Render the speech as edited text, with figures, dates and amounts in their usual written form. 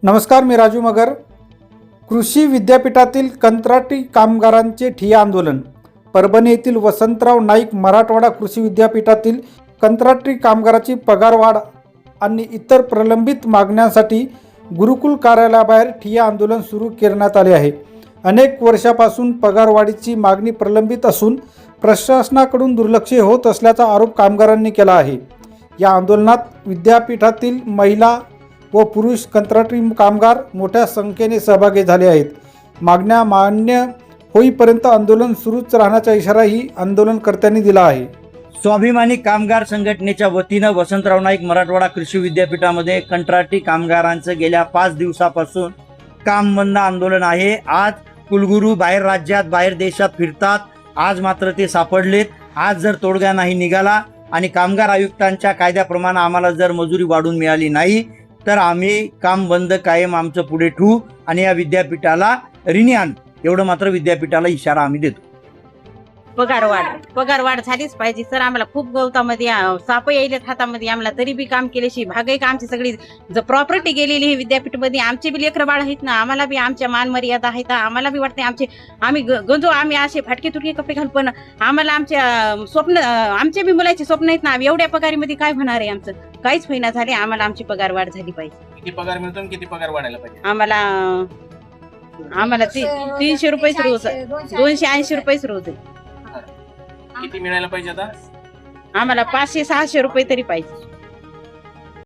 नमस्कार, मी राजू मगर। कृषी विद्यापीठातील कंत्राटी कामगारांचे ठिय्या आंदोलन। परभणी येथील वसंतराव नाईक मराठवाडा कृषी विद्यापीठातील कंत्राटी कामगाराची पगारवाढ आणि इतर प्रलंबित मागण्यांसाठी गुरुकुल कार्यालयाबाहेर ठिय्या आंदोलन सुरू करण्यात आले आहे। अनेक वर्षापासून पगारवाढीची मागणी प्रलंबित असून प्रशासनाकडून दुर्लक्ष होत असल्याचा आरोप कामगारांनी केला आहे। या आंदोलनात विद्यापीठातील महिला व पुरुष कंत्राटी कामगार मोठ्या संख्येने सहभागी झाले आहेत। मागण्या मान्य होईपर्यंत आंदोलन सुरूच राहण्याचा इशाराही आंदोलनकर्त्यांनी दिला आहे। स्वाभिमानी कामगार संघटनेच्या वतीनं वसंतराव नाईक मराठवाडा कृषी विद्यापीठामध्ये कंत्राटी कामगारांचं गेल्या 5 दिवसापासून काम बंद आंदोलन आहे। आज कुलगुरू बाहेर राज्यात बाहेर देशात फिरतात, आज मात्र ते सापडलेत। आज जर तोडगा नाही निघाला आणि कामगार आयुक्तांच्या कायद्याप्रमाणे आम्हाला जर मजुरी वाढून मिळाली नाही तर आम्ही काम बंद कायम आमचं पुढे ठेवू आणि या विद्यापीठाला ऋणी आणू, एवढं मात्र विद्यापीठाला इशारा आम्ही देतो। पगारवाढ झालीच पाहिजे सर। आम्हाला खूप गवतामध्ये साप यायलेत हातामध्ये, आम्हाला तरी बी काम केल्याशी भागही का आमची सगळी प्रॉपर्टी गेलेली आहे विद्यापीठमध्ये। आमचे बी लेकरं बाळ आहेत ना, आम्हाला बी आमच्या मान मर्यादा आहेत, आम्हाला बी वाटते आम्ही गंजो, आम्ही असे फाटके तुटके कपडे घालू, पण आम्हाला आमच्या बी मुलाचे स्वप्न आहेत ना। एवढ्या पगारीमध्ये काय होणार आहे, आमचं काहीच होईना झाले। आम्हाला आमची पगारवाढ झाली पाहिजे। किती पगार मिळतो आणि किती पगार वाढायला पाहिजे? आम्हाला 300 रुपये रोज, 280 रुपये रोज आहे। किती मिळायला पाहिजे आता? आम्हाला 500-600 रुपये तरी पाहिजे।